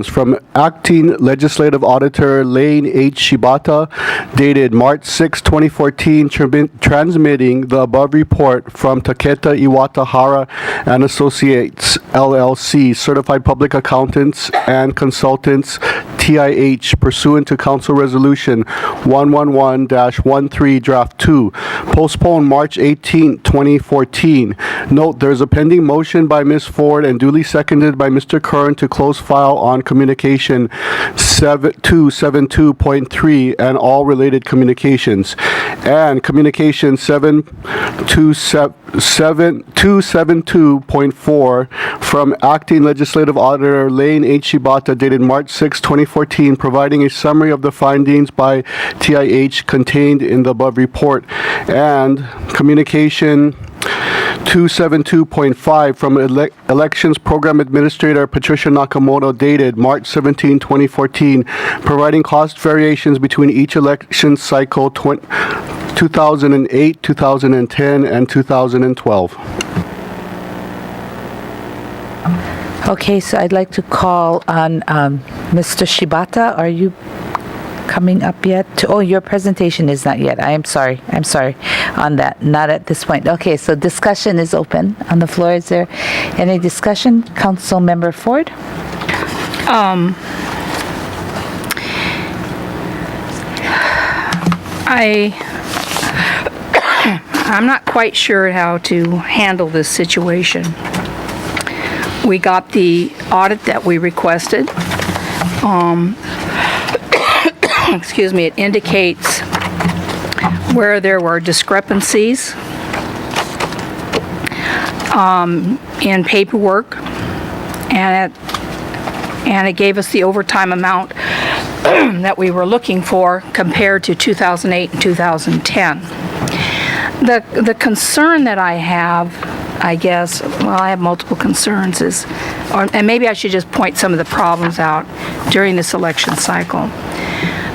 items from Acting Legislative Auditor Lane H. Shibata, dated March 6, 2014, transmitting the above report from Taketa Iwatahara and Associates, LLC, Certified Public Accountants and Consultants, TIH, pursuant to Council Resolution 111-13, Draft 2, postponed March 18, 2014. Note, there is a pending motion by Ms. Ford and duly seconded by Mr. Kern to close file on Communication 272.3 and all related communications, and Communication 272.4 from Acting Legislative Auditor Lane H. Shibata, dated March 6, 2014, providing a summary of the findings by TIH contained in the above report, and Communication 272.5 from Elections Program Administrator Patricia Nakamoto, dated March 17, 2014, providing cost variations between each election cycle 2008, 2010, and 2012. Okay, so I'd like to call on Mr. Shibata. Are you coming up yet? Your presentation is not yet. I'm sorry on that. Not at this point. Okay, so discussion is open on the floor. Is there any discussion? Council Member Ford? I'm not quite sure how to handle this situation. We got the audit that we requested. Excuse me, it indicates where there were discrepancies in paperwork, and it gave us the overtime amount that we were looking for compared to 2008 and 2010. The concern that I have, I guess, well, I have multiple concerns, and maybe I should just point some of the problems out during this election cycle.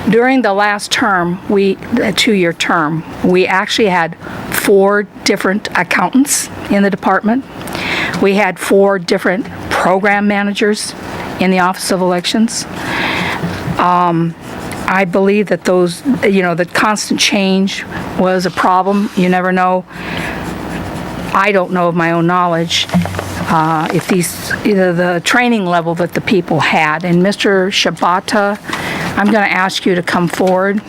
During the last term, a two-year term, we actually had 4 different accountants in the department. We had 4 different program managers in the Office of Elections. I believe that the constant change was a problem. You never know. I don't know of my own knowledge if the training level that the people had. And Mr. Shibata, I'm going to ask you to come forward.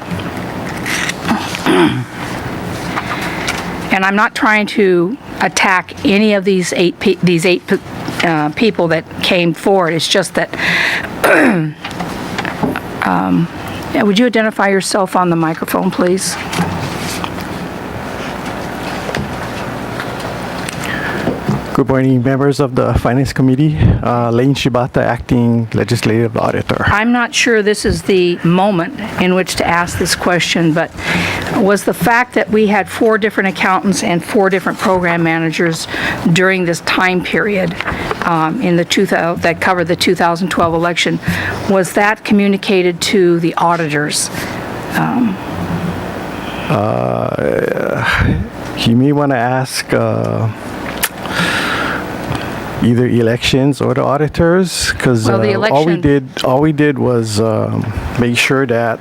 And I'm not trying to attack any of these eight people that came forward. It's just that, would you identify yourself on the microphone, please? Good morning, members of the Finance Committee. Lane Shibata, Acting Legislative Auditor. I'm not sure this is the moment in which to ask this question, but was the fact that we had 4 different accountants and 4 different program managers during this time period that covered the 2012 election, was that communicated to the auditors? You may want to ask either elections or the auditors, because all we did was make sure that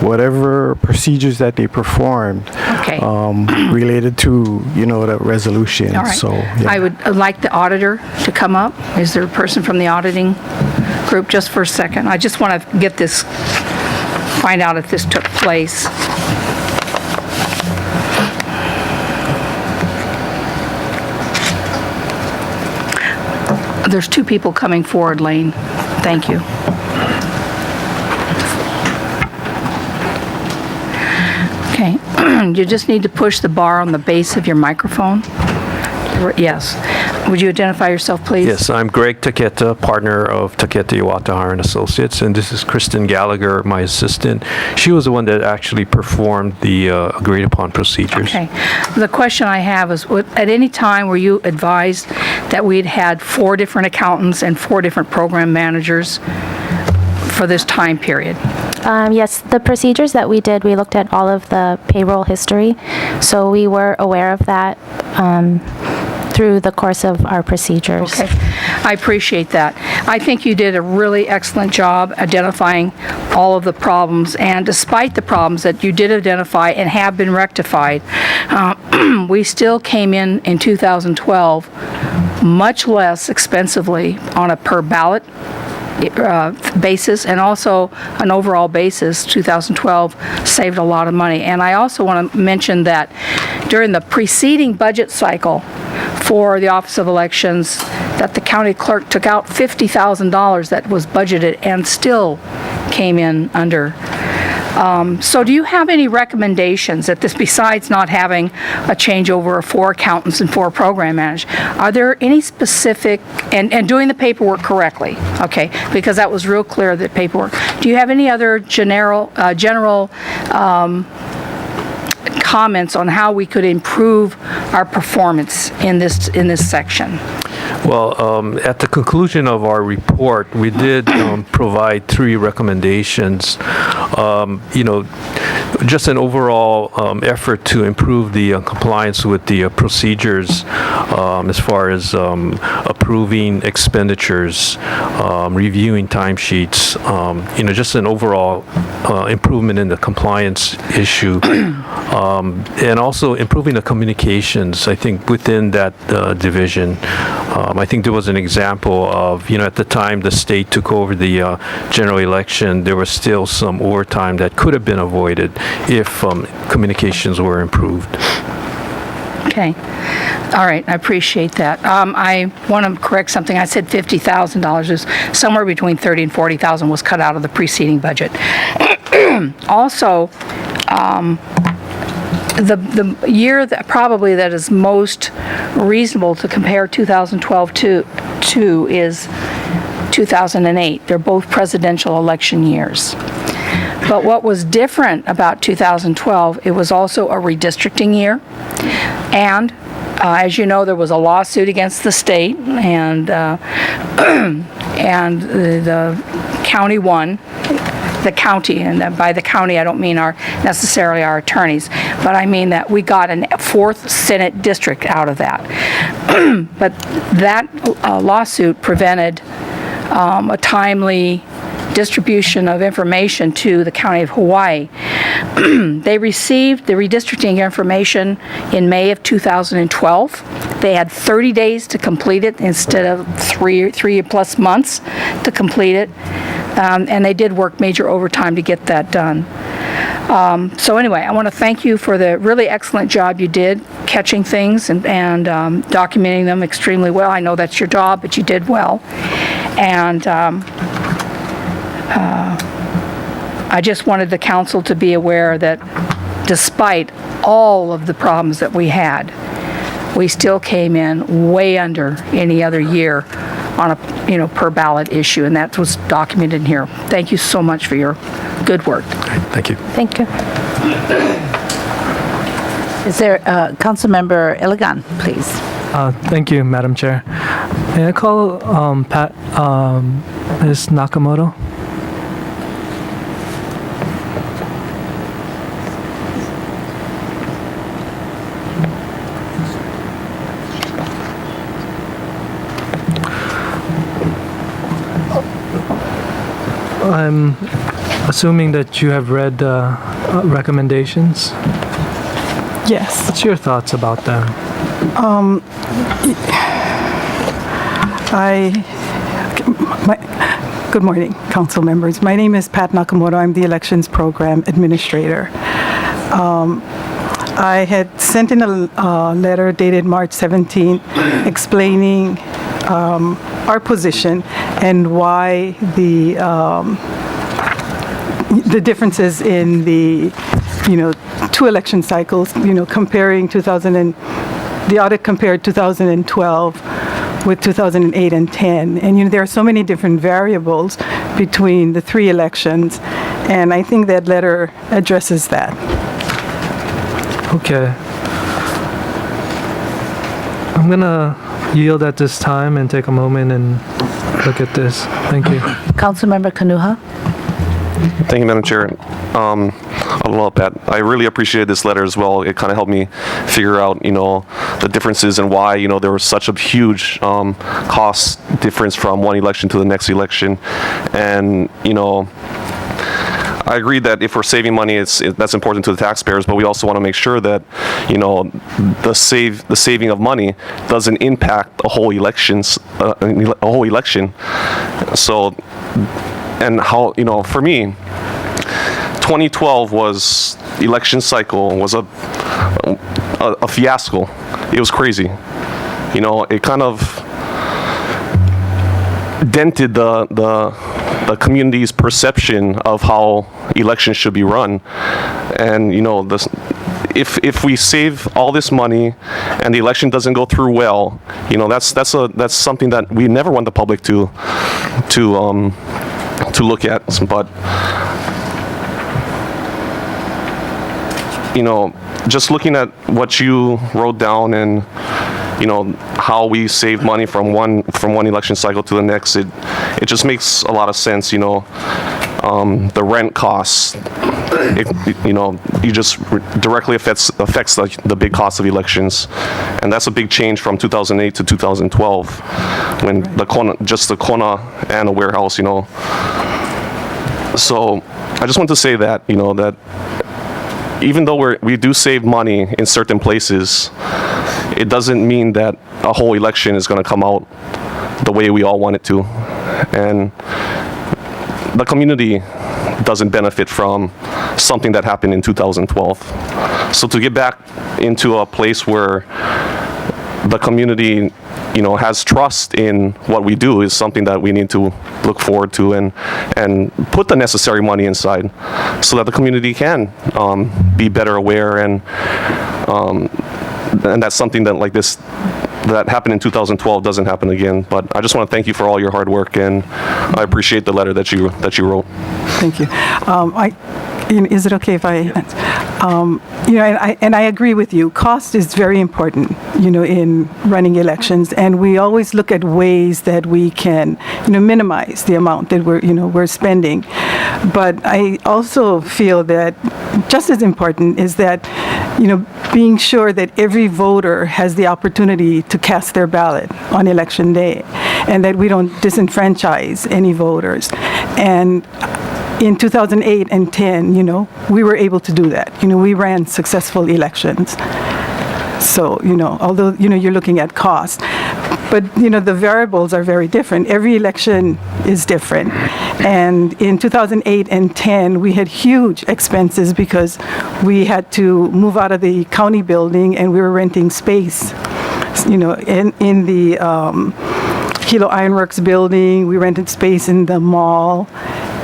whatever procedures that they performed related to the resolution. All right. So yeah. I would like the auditor to come up. Is there a person from the auditing group? Just for a second. I just want to get this, find out if this took place. There's 2 people coming forward, Lane. Thank you. Okay. You just need to push the bar on the base of your microphone. Yes. Would you identify yourself, please? Yes, I'm Greg Taketa, partner of Taketa Iwatahara and Associates, and this is Kristen Gallagher, my assistant. She was the one that actually performed the agreed upon procedures. Okay. The question I have is, at any time were you advised that we'd had 4 different accountants and 4 different program managers for this time period? Yes, the procedures that we did, we looked at all of the payroll history, so we were aware of that. through the course of our procedures. Okay, I appreciate that. I think you did a really excellent job identifying all of the problems, and despite the problems that you did identify and have been rectified, we still came in 2012 much less expensively on a per ballot basis, and also an overall basis. 2012 saved a lot of money. And I also want to mention that during the preceding budget cycle for the Office of Elections, that the county clerk took out $50,000 that was budgeted and still came in under. So do you have any recommendations that this, besides not having a changeover of 4 accountants and 4 program managers, are there any specific, and doing the paperwork correctly, okay, because that was real clear, that paperwork. Do you have any other general comments on how we could improve our performance in this section? Well, at the conclusion of our report, we did provide 3 recommendations. Just an overall effort to improve the compliance with the procedures as far as approving expenditures, reviewing timesheets, just an overall improvement in the compliance issue, and also improving the communications, I think, within that division. I think there was an example of, at the time the state took over the general election, there was still some overtime that could have been avoided if communications were improved. Okay. All right. I appreciate that. I want to correct something. I said $50,000. Is somewhere between $30,000 and $40,000 was cut out of the preceding budget. Also, the year that probably that is most reasonable to compare 2012 to is 2008. They're both presidential election years. But what was different about 2012, it was also a redistricting year. And as you know, there was a lawsuit against the state, and the county won. The county, and by the county I don't mean necessarily our attorneys, but I mean that we got a 4th Senate district out of that. But that lawsuit prevented a timely distribution of information to the County of Hawaii. They received the redistricting information in May of 2012. They had 30 days to complete it instead of 3 plus months to complete it. And they did work major overtime to get that done. So anyway, I want to thank you for the really excellent job you did catching things and documenting them extremely well. I know that's your job, but you did well. And I just wanted the council to be aware that despite all of the problems that we had, we still came in way under any other year on a per ballot issue, and that was documented in here. Thank you so much for your good work. Thank you. Thank you. Is there Councilmember Iligan, please? Thank you, Madam Chair. May I call Ms. Nakamoto? I'm assuming that you have read the recommendations. Yes. What's your thoughts about them? Good morning, council members. My name is Pat Nakamoto. I'm the Elections Program Administrator. I had sent in a letter dated March 17th explaining our position and why the differences in the 2 election cycles, comparing the audit compared 2012 with 2008 and 10, and there are so many different variables between the 3 elections, and I think that letter addresses that. Okay. I'm gonna yield at this time and take a moment and look at this. Thank you. Councilmember Kanuha? Thank you, Madam Chair. I don't know about that. I really appreciated this letter as well. It kind of helped me figure out, the differences and why, there was such a huge cost difference from one election to the next election. And, I agree that if we're saving money, that's important to the taxpayers, but we also want to make sure that, the saving of money doesn't impact a whole election. So, and how, for me, 2012 election cycle was a fiasco. It was crazy. It kind of dented the community's perception of how elections should be run. And if we save all this money and the election doesn't go through well, that's something that we never want the public to look at. But just looking at what you wrote down and how we save money from one election cycle to the next, it just makes a lot of sense. The rent costs, you just directly affects the big cost of elections, and that's a big change from 2008 to 2012 when the Kona and a warehouse. So I just want to say that that even though we do save money in certain places, it doesn't mean that a whole election is going to come out the way we all want it to. And the community doesn't benefit from something that happened in 2012. So to get back into a place where the community, has trust in what we do is something that we need to look forward to and put the necessary money inside so that the community can be better aware and that's something that that happened in 2012 doesn't happen again. But I just want to thank you for all your hard work, and I appreciate the letter that you wrote. Thank you. Is it okay if I, and I agree with you. Cost is very important, in running elections, and we always look at ways that we can, minimize the amount that we're spending. But I also feel that just as important is that, being sure that every voter has the opportunity to cast their ballot on election day, and that we don't disenfranchise any voters. And in 2008 and 10, we were able to do that. We ran successful elections. So, although, you're looking at cost, but, the variables are very different. Every election is different. And in 2008 and 10, we had huge expenses because we had to move out of the county building and we were renting space, in the Kilo Ironworks building. We rented space in the mall.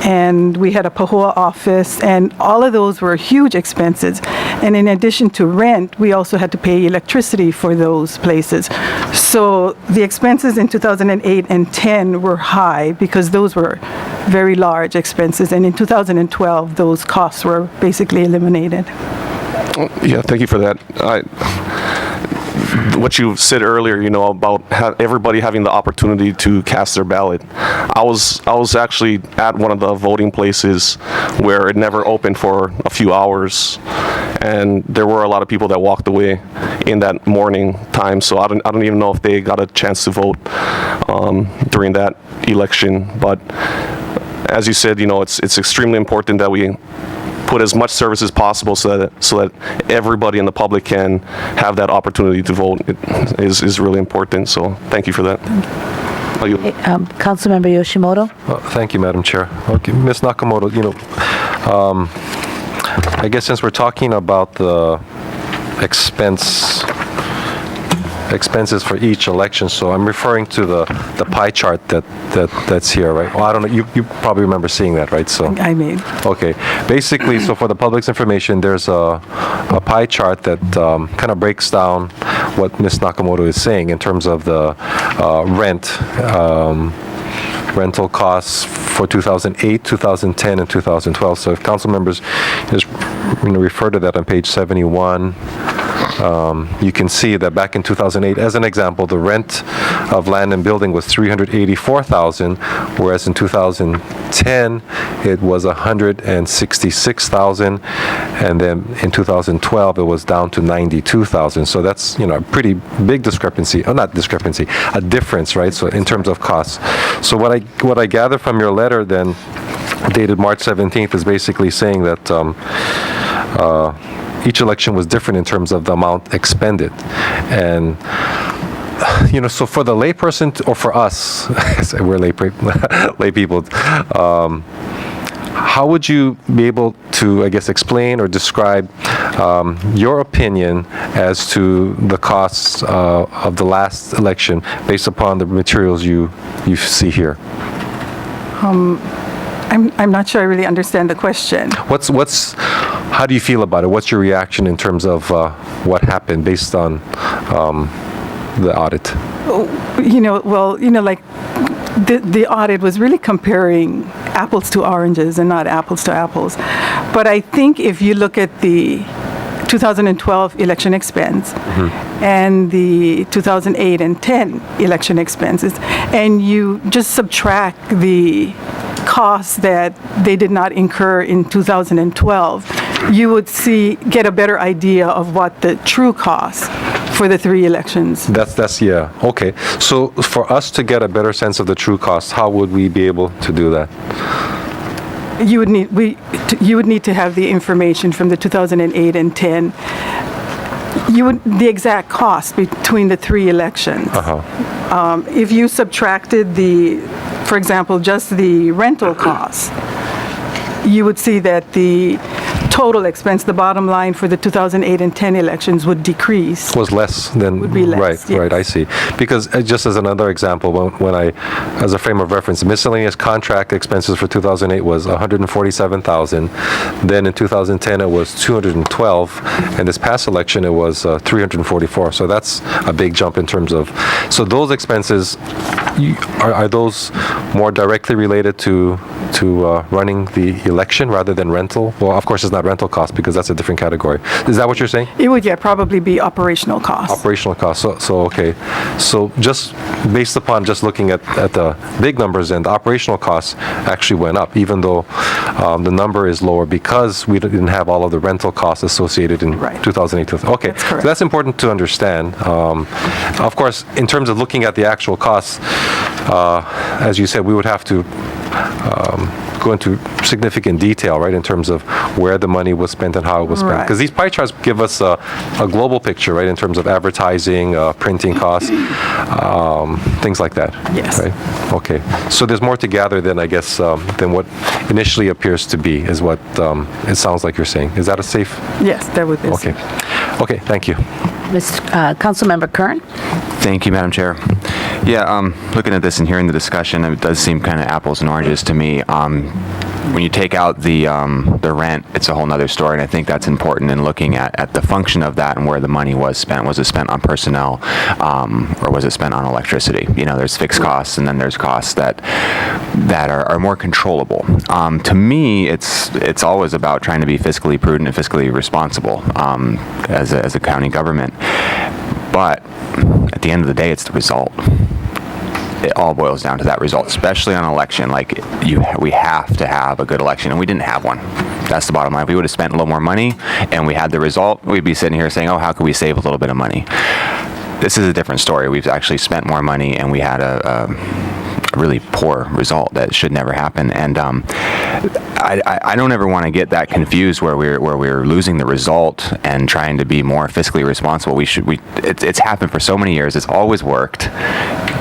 And we had a PAHOA office, and all of those were huge expenses. And in addition to rent, we also had to pay electricity for those places. So the expenses in 2008 and 10 were high because those were very large expenses. And in 2012, those costs were basically eliminated. Yeah, thank you for that. What you said earlier, about everybody having the opportunity to cast their ballot. I was actually at one of the voting places where it never opened for a few hours, and there were a lot of people that walked away in that morning time. So I don't even know if they got a chance to vote during that election. But as you said, it's extremely important that we put as much service as possible so that everybody in the public can have that opportunity to vote. It is really important. So thank you for that. Councilmember Yoshimoto. Thank you, Madam Chair. Okay, Ms. Nakamoto, I guess since we're talking about the expenses for each election, so I'm referring to the pie chart that's here, right? Well, I don't know, you probably remember seeing that, right? So I made. Okay, basically, so for the public's information, there's a pie chart that kind of breaks down what Ms. Nakamoto is saying in terms of the rental costs for 2008, 2010, and 2012. So if council members just refer to that on page 71 you can see that back in 2008, as an example, the rent of land and building was $384,000, whereas in 2010 it was $166,000, and then in 2012 it was down to $92,000. So that's, a pretty big discrepancy. Oh, not discrepancy, a difference, right? So in terms of costs. So what I gather from your letter then, dated March 17th, is basically saying that each election was different in terms of the amount expended. And so for the layperson, or for us, we're lay people, how would you be able to, I guess, explain or describe your opinion as to the costs of the last election based upon the materials you see here? I'm not sure I really understand the question. How do you feel about it? What's your reaction in terms of what happened based on the audit? Like the audit was really comparing apples to oranges and not apples to apples. But I think if you look at the 2012 election expense and the 2008 and 10 election expenses, and you just subtract the costs that they did not incur in 2012, you would get a better idea of what the true cost for the three elections. That's yeah. Okay. So for us to get a better sense of the true cost, how would we be able to do that? You would need to have the information from the 2008 and 10. The exact cost between the three elections. If you subtracted for example, just the rental costs, you would see that the total expense, the bottom line for the 2008 and 10 elections would decrease. Was less than, would be less, right, yes. Right, I see. Because just as another example, when as a frame of reference, miscellaneous contract expenses for 2008 was $147,000. Then in 2010 it was $212, and this past election it was $344. So that's a big jump in terms of. So those expenses, are those more directly related to running the election rather than rental? Well, of course, it's not rental cost because that's a different category. Is that what you're saying? It would, probably be operational costs. Operational costs. So okay. So just based upon just looking at the big numbers, and the operational costs actually went up, even though the number is lower because we didn't have all of the rental costs associated in 2008. Okay, that's correct. So that's important to understand. Of course, in terms of looking at the actual costs, as you said, we would have to go into significant detail, right, in terms of where the money was spent and how it was spent. Because these pie charts give us a global picture, right, in terms of advertising, printing costs, things like that. Yes. Right? Okay. So there's more to gather than, I guess, than what initially appears to be, is what it sounds like you're saying. Is that a safe? Yes, that would be. Okay. Okay, thank you. Councilmember Kern? Thank you, Madam Chair. Yeah, looking at this and hearing the discussion, it does seem kind of apples and oranges to me. When you take out the rent, it's a whole nother story, and I think that's important in looking at the function of that and where the money was spent. Was it spent on personnel, or was it spent on electricity? There's fixed costs, and then there's costs that are more controllable. To me, it's always about trying to be fiscally prudent and fiscally responsible as a county government. But at the end of the day, it's the result. It all boils down to that result, especially on an election. We have to have a good election, and we didn't have one. That's the bottom line. If we would have spent a little more money and we had the result, we'd be sitting here saying, oh, how could we save a little bit of money? This is a different story. We've actually spent more money, and we had a really poor result that should never happen. And I don't ever want to get that confused where we're losing the result and trying to be more fiscally responsible. It's happened for so many years. It's always worked.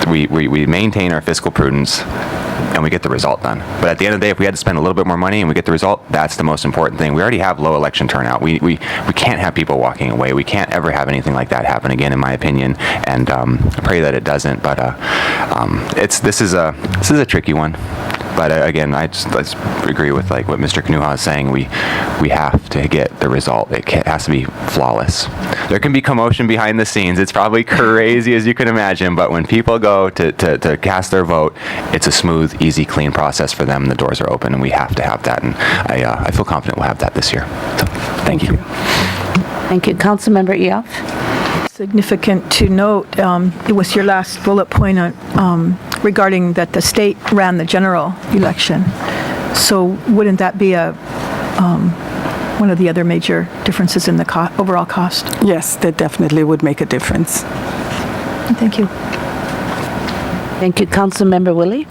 We maintain our fiscal prudence, and we get the result done. But at the end of the day, if we had to spend a little bit more money and we get the result, that's the most important thing. We already have low election turnout. We can't have people walking away. We can't ever have anything like that happen again, in my opinion. And I pray that it doesn't. But this is a tricky one. But again, I just agree with what Mr. Kanuha is saying. We have to get the result. It has to be flawless. There can be commotion behind the scenes. It's probably crazy as you can imagine. But when people go to cast their vote, it's a smooth, easy, clean process for them. The doors are open, and we have to have that. And I feel confident we'll have that this year. So, thank you. Thank you. Councilmember Eoff? significant to note, it was your last bullet point on, regarding that the state ran the general election. So wouldn't that be one of the other major differences in the overall cost? Yes, that definitely would make a difference. Thank you. Thank you. Councilmember Willie?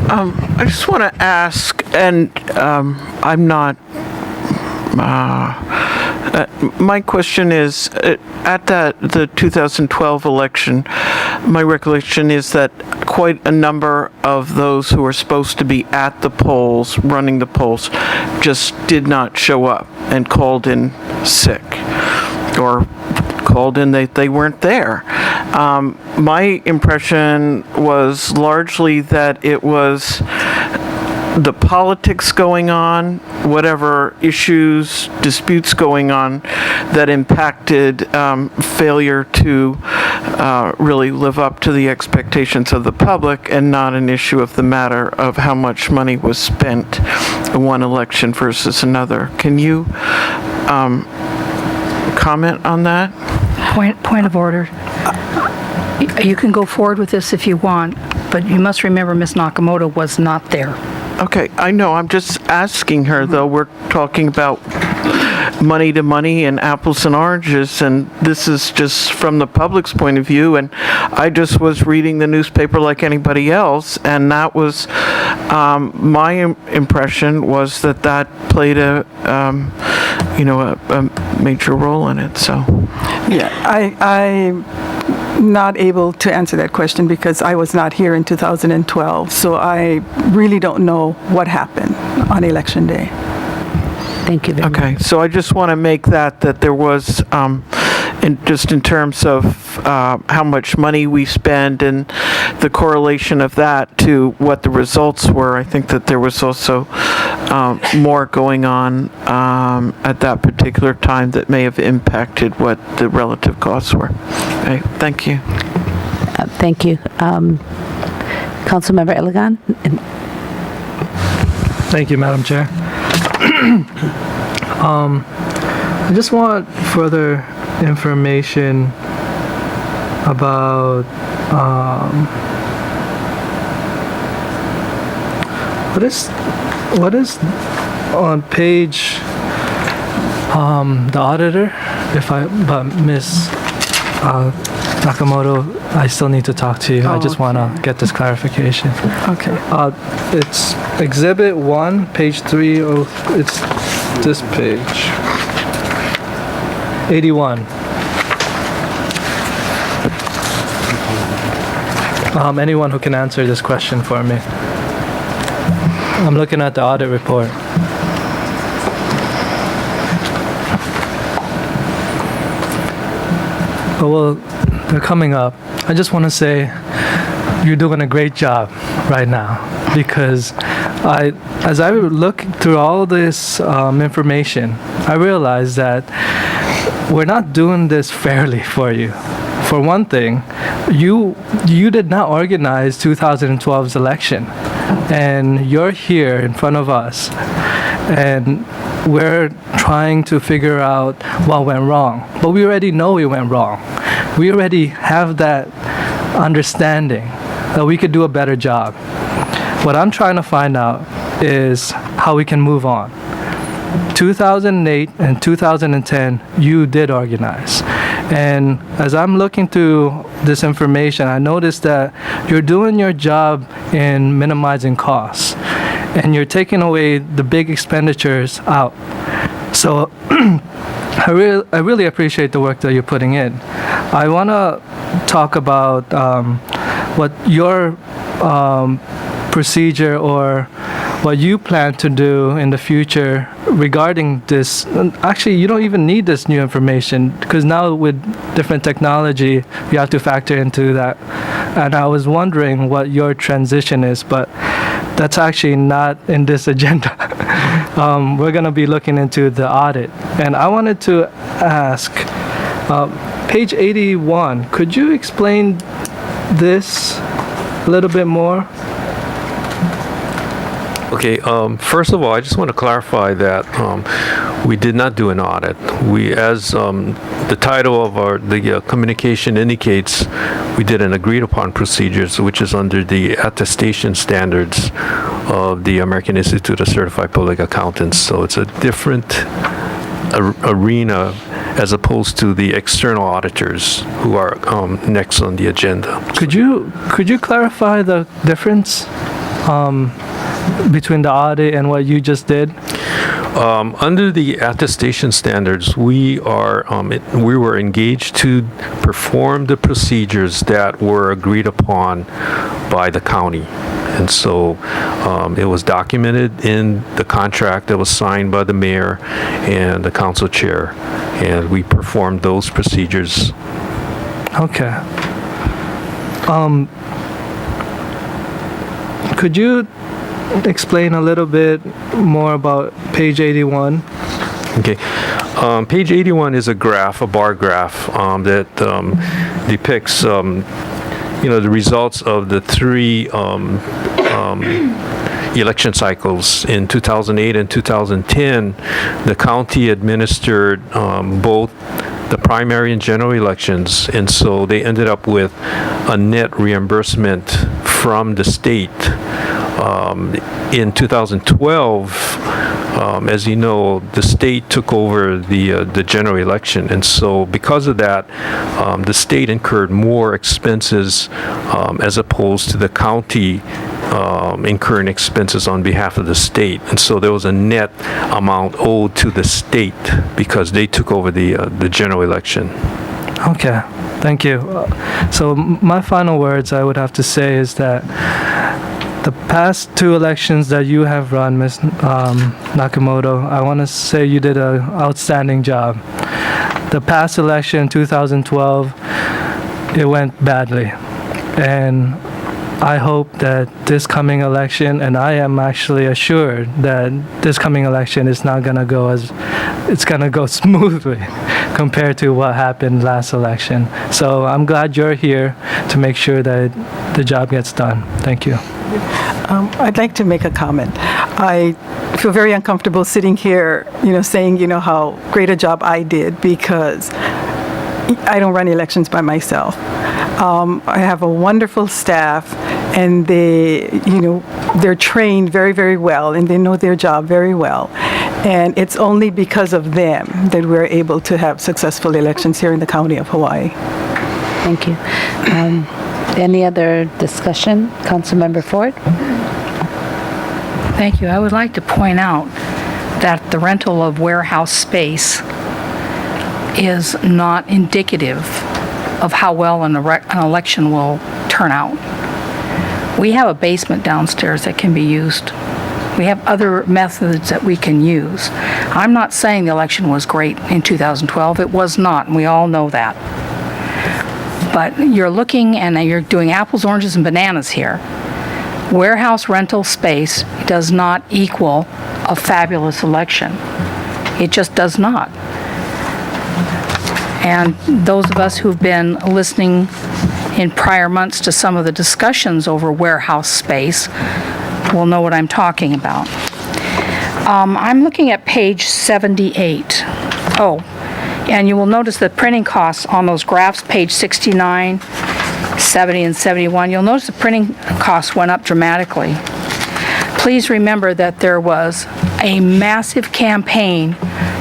I just want to ask, and I'm not, my question is, at the 2012 election, my recollection is that quite a number of those who were supposed to be at the polls, running the polls, just did not show up and called in sick or called in they weren't there. My impression was largely that it was the politics going on, whatever issues, disputes going on that impacted failure to really live up to the expectations of the public, and not an issue of the matter of how much money was spent in one election versus another. Can you comment on that? Point of order. You can go forward with this if you want, but you must remember Ms. Nakamoto was not there. Okay, I know. I'm just asking her, though. We're talking about money to money and apples and oranges, and this is just from the public's point of view. And I just was reading the newspaper like anybody else, and that was my impression was that played a major role in it. So, yeah, I'm not able to answer that question because I was not here in 2012, so I really don't know what happened on Election Day. Thank you very much. Okay, so I just want to make that there was, in terms of how much money we spend and the correlation of that to what the results were, I think that there was also more going on at that particular time that may have impacted what the relative costs were. Okay, thank you. Thank you. Councilmember Elegant? Thank you, Madam Chair. I just want further information about what is on page the auditor, but Ms. Nakamoto, I still need to talk to you. I just want to get this clarification. Okay. It's Exhibit 1, page 3. It's this page. 81. Anyone who can answer this question for me. I'm looking at the audit report. Oh, well, they're coming up. I just want to say you're doing a great job right now, because as I look through all this information, I realize that we're not doing this fairly for you. For one thing, you did not organize 2012's election, and you're here in front of us, and we're trying to figure out what went wrong. But we already know it went wrong. We already have that understanding that we could do a better job. What I'm trying to find out is how we can move on. 2008 and 2010, you did organize. And as I'm looking through this information, I noticed that you're doing your job in minimizing costs, and you're taking away the big expenditures out. So I really appreciate the work that you're putting in. I want to talk about what your procedure or what you plan to do in the future regarding this. Actually, you don't even need this new information, because now with different technology, you have to factor into that. And I was wondering what your transition is, but that's actually not in this agenda. We're going to be looking into the audit. And I wanted to ask, page 81, could you explain this a little bit more? Okay, first of all, I just want to clarify that We did not do an audit. We, as the title of the communication indicates, we did an agreed upon procedures, which is under the attestation standards of the American Institute of Certified Public Accountants. So it's a different arena as opposed to the external auditors who are next on the agenda. Could you clarify the difference between the audit and what you just did? Under the attestation standards, we were engaged to perform the procedures that were agreed upon by the county. And so it was documented in the contract that was signed by the mayor and the council chair, and we performed those procedures. Okay. Could you explain a little bit more about page 81? Okay. Page 81 is a graph, a bar graph, that depicts the results of the three election cycles. In 2008 and 2010, the county administered both the primary and general elections, and so they ended up with a net reimbursement from the state. In 2012, as you know, the state took over the general election, and so because of that, the state incurred more expenses as opposed to the county incurring expenses on behalf of the state. And so there was a net amount owed to the state because they took over the general election. Okay, thank you. So my final words I would have to say is that the past two elections that you have run, Ms. Nakamoto, I want to say you did an outstanding job. The past election, 2012, it went badly. And I hope that this coming election, and I am actually assured that this coming election is not going to go it's going to go smoothly compared to what happened last election. So I'm glad you're here to make sure that the job gets done. Thank you. I'd like to make a comment. I feel very uncomfortable sitting here, saying, how great a job I did, because I don't run elections by myself. I have a wonderful staff, and they're trained very, very well, and they know their job very well. And it's only because of them that we're able to have successful elections here in the county of Hawaii. Thank you. Any other discussion? Councilmember Ford? Thank you. I would like to point out that the rental of warehouse space is not indicative of how well an election will turn out. We have a basement downstairs that can be used. We have other methods that we can use. I'm not saying the election was great in 2012. It was not, and we all know that. But you're looking and you're doing apples, oranges, and bananas here. Warehouse rental space does not equal a fabulous election. It just does not. And those of us who've been listening in prior months to some of the discussions over warehouse space will know what I'm talking about. I'm looking at page 78. And you will notice the printing costs on those graphs, page 69, 70, and 71. You'll notice the printing costs went up dramatically. Please remember that there was a massive campaign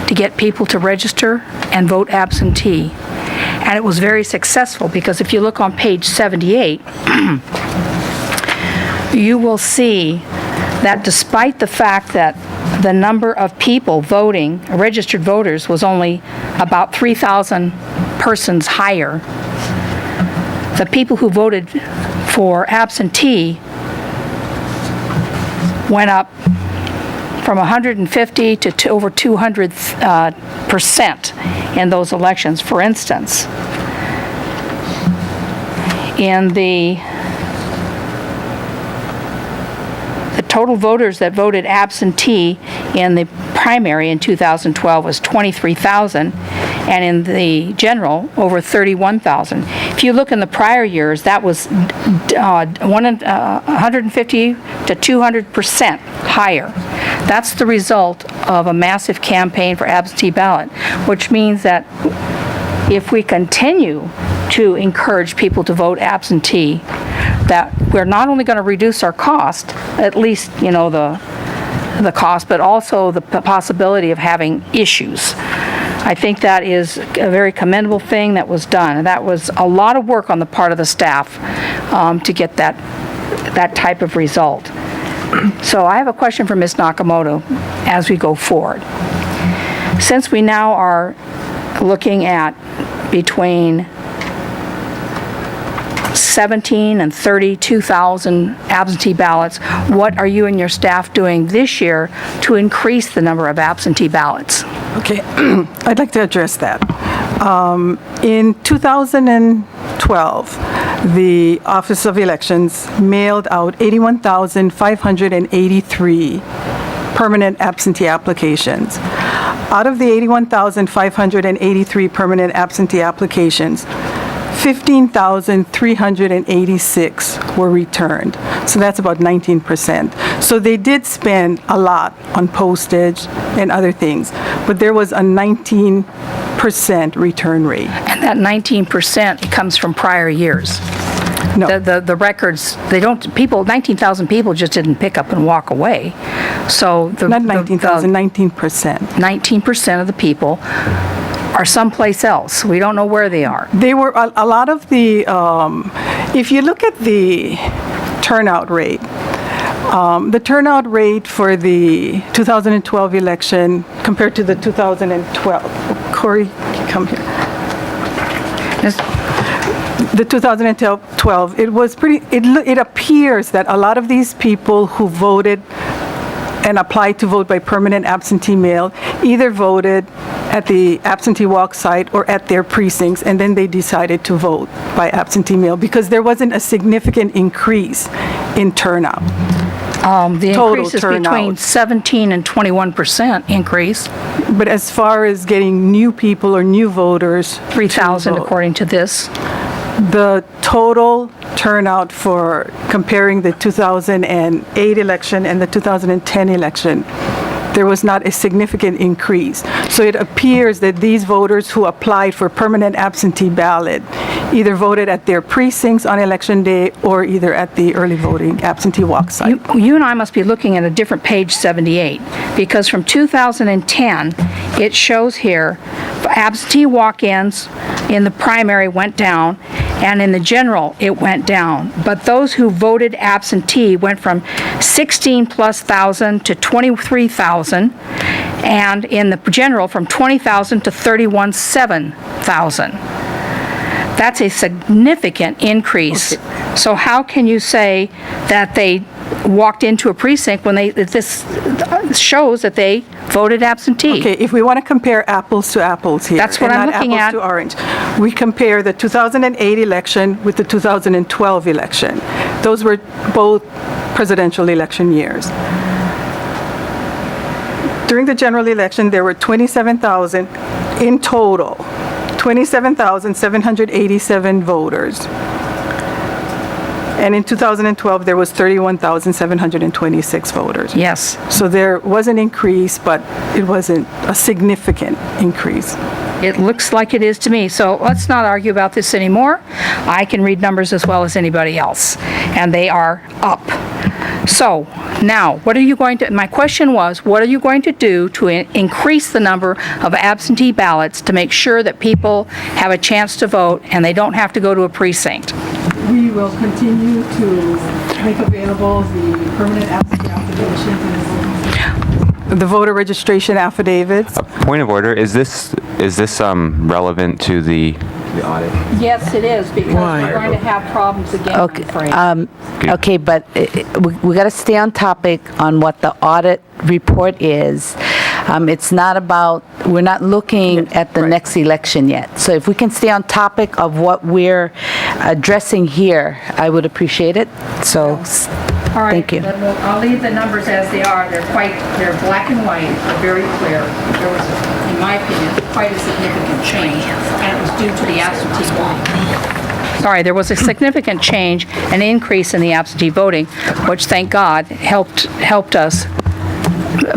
to get people to register and vote absentee. And it was very successful, because if you look on page 78, you will see that despite the fact that the number of people voting, registered voters, was only about 3,000 persons higher, the people who voted for absentee went up from 150 to over 200% in those elections. For instance, in the total voters that voted absentee in the primary in 2012 was 23,000, and in the general, over 31,000. If you look in the prior years, that was 150 to 200% higher. That's the result of a massive campaign for absentee ballot, which means that if we continue to encourage people to vote absentee, that we're not only going to reduce our cost, at least, you know, the cost, but also the possibility of having issues. I think that is a very commendable thing that was done, and that was a lot of work on the part of the staff to get that type of result. So I have a question for Ms. Nakamoto as we go forward. Since we now are looking at between 17 and 32,000 absentee ballots, what are you and your staff doing this year to increase the number of absentee ballots? Okay, I'd like to address that. In 2012, the Office of Elections mailed out 81,583 permanent absentee applications. Out of the 81,583 permanent absentee applications, 15,386 were returned. So that's about 19%. So they did spend a lot on postage and other things, but there was a 19% return rate. And that 19% comes from prior years. No. The records, they don't, people, 19,000 people just didn't pick up and walk away. So Not 19,000, 19%. 19% of the people are someplace else. We don't know where they are. They were, a lot of the, if you look at the turnout rate for the 2012 election compared to the 2012, Corey, come here. The 2012, it was pretty, it appears that a lot of these people who voted and applied to vote by permanent absentee mail either voted at the absentee walk site or at their precincts, and then they decided to vote by absentee mail because there wasn't a significant increase in turnout. The increase is between 17 and 21% increase. But as far as getting new people or new voters, 3,000 according to this. The total turnout for comparing the 2008 election and the 2010 election, there was not a significant increase. So it appears that these voters who applied for permanent absentee ballot either voted at their precincts on election day or either at the early voting absentee walk site. You and I must be looking at a different page 78, because from 2010, it shows here absentee walk-ins in the primary went down, and in the general, it went down. But those who voted absentee went from 16+ thousand to 23,000, and in the general, from 20,000 to 31,700. That's a significant increase. Okay. So how can you say that they walked into a precinct when this shows that they voted absentee? Okay, if we want to compare apples to apples here. That's what I'm looking at. Apples to orange. We compare the 2008 election with the 2012 election. Those were both presidential election years. During the general election, there were 27,000 in total, 27,787 voters. And in 2012, there was 31,726 voters. Yes. So there was an increase, but it wasn't a significant increase. It looks like it is to me. So let's not argue about this anymore. I can read numbers as well as anybody else, and they are up. So now, what are you going to, my question was, what are you going to do to increase the number of absentee ballots to make sure that people have a chance to vote and they don't have to go to a precinct? We will continue to make available the permanent absentee applications and the voter registration affidavits. Point of order, is this relevant to the audit? Yes, it is, because we're going to have problems again, Okay, I'm afraid. okay, but we got to stay on topic on what the audit report is. It's not about, we're not looking at the next election yet. So if we can stay on topic of what we're addressing here, I would appreciate it. So, All right, thank you. then I'll leave the numbers as they are. They're black and white, they're very clear. There was, in my opinion, quite a significant change, and it was due to the absentee voting. Sorry, there was a significant change, an increase in the absentee voting, which, thank God, helped us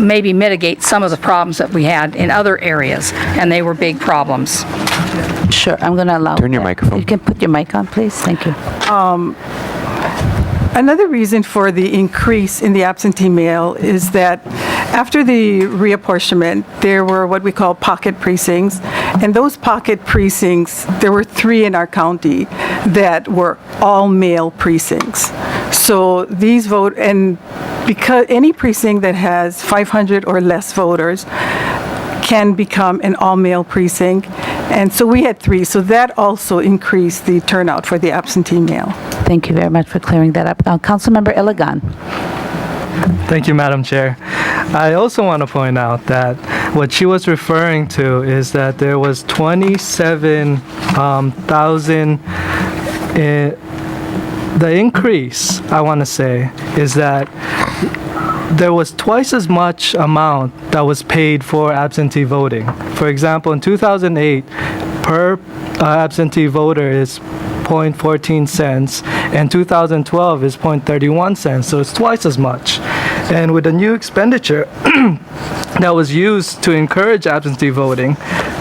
maybe mitigate some of the problems that we had in other areas, and they were big problems. Sure, I'm going to allow. Turn your microphone. You can put your mic on, please. Thank you. Another reason for the increase in the absentee mail is that after the reapportionment, there were what we call pocket precincts. And those pocket precincts, there were 3 in our county that were all male precincts. So these and because any precinct that has 500 or less voters can become an all-male precinct. And so we had 3, so that also increased the turnout for the absentee mail. Thank you very much for clearing that up. Councilmember Iligan. Thank you, Madam Chair. I also want to point out that what she was referring to is that there was 27,000. The increase, I want to say, is that there was twice as much amount that was paid for absentee voting. For example, in 2008, per absentee voter is 0.14 cents, and 2012 is 0.31 cents, so it's twice as much. And with the new expenditure that was used to encourage absentee voting,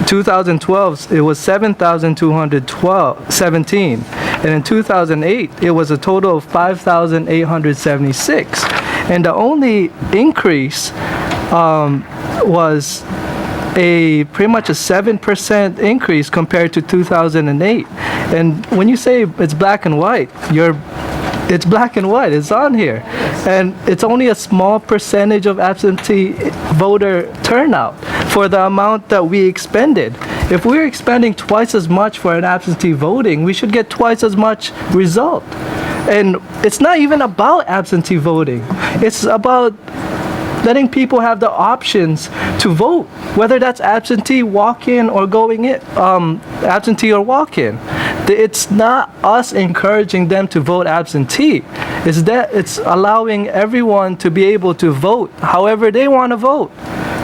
2012 it was 7,217, and in 2008 it was a total of 5,876. And the only increase was pretty much a 7% increase compared to 2008. And when you say it's black and white, it's black and white, it's on here. And it's only a small percentage of absentee voter turnout for the amount that we expended. If we're expending twice as much for an absentee voting, we should get twice as much result. And it's not even about absentee voting. It's about letting people have the options to vote, whether that's absentee, walk-in, or going in, absentee or walk-in. It's not us encouraging them to vote absentee. It's allowing everyone to be able to vote however they want to vote.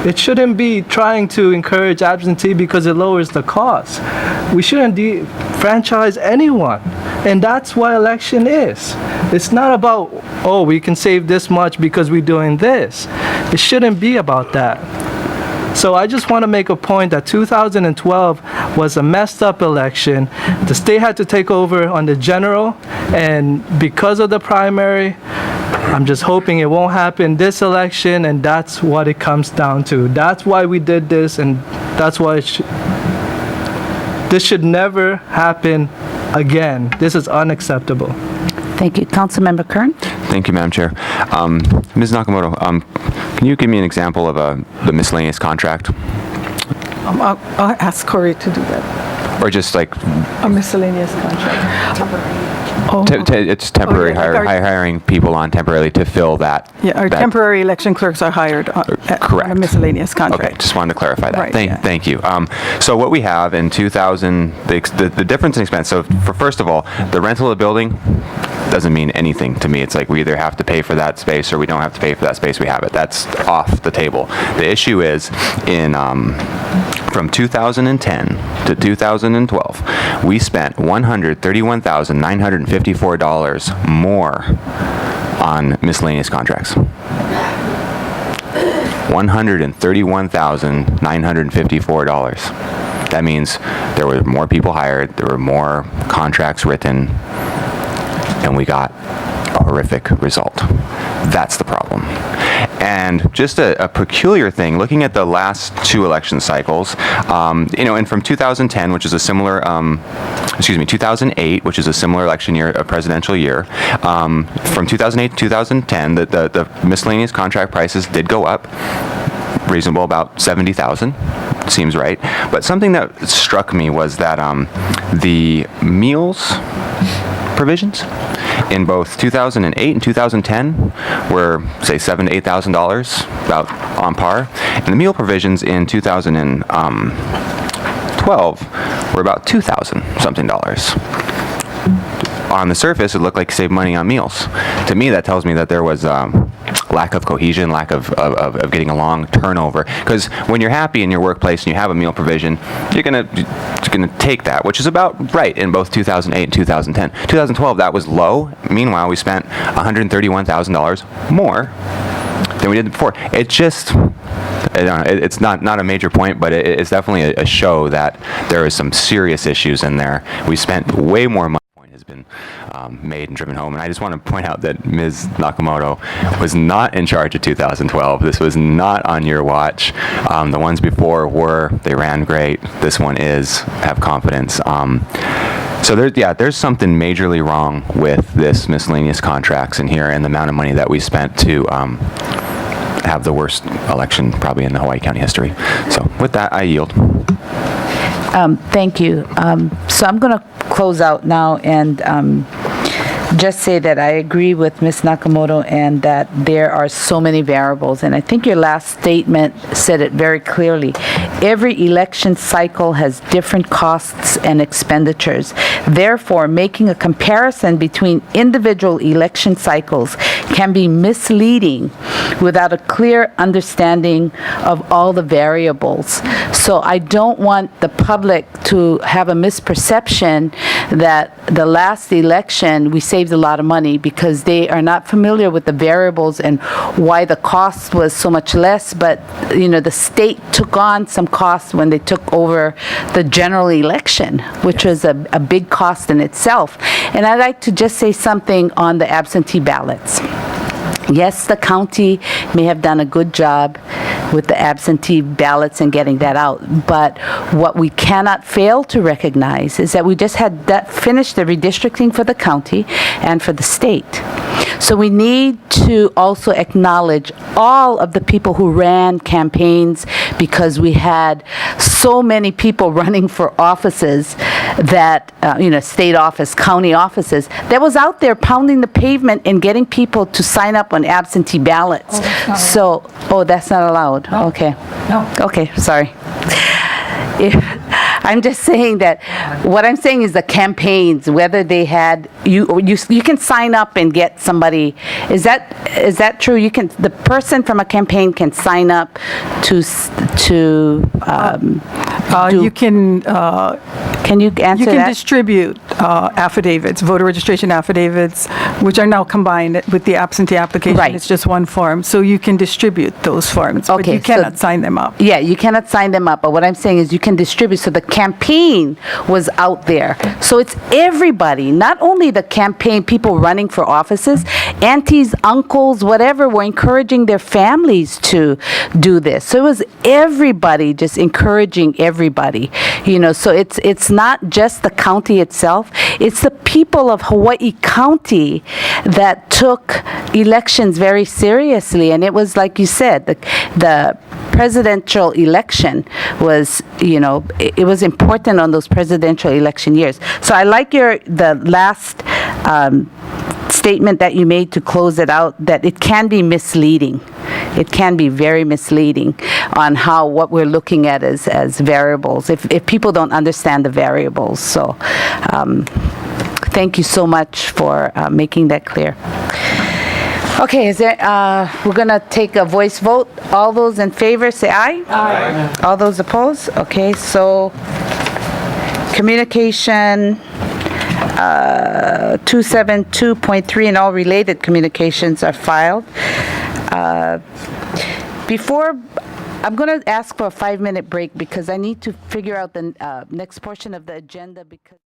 It shouldn't be trying to encourage absentee because it lowers the cost. We shouldn't franchise anyone. And that's what election is. It's not about, oh, we can save this much because we're doing this. It shouldn't be about that. So I just want to make a point that 2012 was a messed up election. The state had to take over on the general, and because of the primary, I'm just hoping it won't happen this election, and that's what it comes down to. That's why we did this, and that's why this should never happen again. This is unacceptable. Thank you. Councilmember Kern? Thank you, Madam Chair. Ms. Nakamoto, can you give me an example of the miscellaneous contract? I'll ask Corey to do that. Or just like... A miscellaneous contract. It's temporary hiring people on temporarily to fill that. Yeah, our temporary election clerks are hired on a miscellaneous contract. Okay, just wanted to clarify that. Right, Thank you. So what we have in 2000, the difference in expense, so first of all, the rental of the building doesn't mean anything to me. It's like we either have to pay for that space or we don't have to pay for that space. We have it. That's off the table. The issue is from 2010 to 2012, we spent $131,954 more on miscellaneous contracts. $131,954. That means there were more people hired, there were more contracts written, and we got a horrific result. That's the problem. And just a peculiar thing, looking at the last 2 election cycles, and from 2010, which is a similar, 2008, which is a similar election year, a presidential year, from 2008 to 2010, the miscellaneous contract prices did go up, reasonable, about 70,000. Seems right. But something that struck me was that the meals provisions in both 2008 and 2010 were, say, $7,000 to $8,000, about on par. And the meal provisions in 2012 were about $2,000 something. On the surface, it looked like you saved money on meals. To me, that tells me that there was lack of cohesion, lack of getting along, turnover. Because when you're happy in your workplace and you have a meal provision, you're gonna take that, which is about right in both 2008 and 2010. 2012, that was low. Meanwhile, we spent $131,000 more than we did before. It just, I don't know, it's not a major point, but it's definitely a show that there is some serious issues in there. We spent way more money. Has been made and driven home, and I just want to point out that Ms. Nakamoto was not in charge of 2012. This was not on your watch. The ones before were. They ran great. This one is. Have confidence. So there's something majorly wrong with this miscellaneous contracts in here and the amount of money that we spent to have the worst election probably in the Hawaii County history. So with that, I yield. Thank you. So I'm going to close out now and just say that I agree with Ms. Nakamoto and that there are so many variables. And I think your last statement said it very clearly. Every election cycle has different costs and expenditures. Therefore, making a comparison between individual election cycles can be misleading without a clear understanding of all the variables. So I don't want the public to have a misperception that the last election we saved a lot of money, because they are not familiar with the variables and why the cost was so much less. But the state took on some costs when they took over the general election, which was a big cost in itself. And I'd like to just say something on the absentee ballots. Yes, the county may have done a good job with the absentee ballots and getting that out, but what we cannot fail to recognize is that we just had finished the redistricting for the county and for the state. So we need to also acknowledge all of the people who ran campaigns, because we had so many people running for offices that, state office, county offices, that was out there pounding the pavement and getting people to sign up on absentee ballots. That's not allowed. No. Okay. No. Okay, sorry. I'm just saying that what I'm saying is the campaigns, whether they had you can sign up and get somebody. Is that true? The person from a campaign can sign up to you can. Can you answer that? You can distribute affidavits, voter registration affidavits, which are now combined with the absentee application. Right. It's just one form. So you can distribute those forms, but you cannot sign them up. Yeah, you cannot sign them up. But what I'm saying is you can distribute. So the campaign was out there. So it's everybody, not only the campaign, people running for offices, aunties, uncles, whatever, were encouraging their families to do this. So it was everybody just encouraging everybody. So it's not just the county itself, it's the people of Hawaii County that took elections very seriously. And it was, like you said, the presidential election was, it was important on those presidential election years. So I like the last statement that you made to close it out, that it can be misleading. It can be very misleading on what we're looking at as variables, if people don't understand the variables. So thank you so much for making that clear. Okay, we're going to take a voice vote. All those in favor say aye. Aye. All those opposed? Okay, so communication 272.3 and all related communications are filed. I'm going to ask for a 5-minute break because I need to figure out the next portion of the agenda because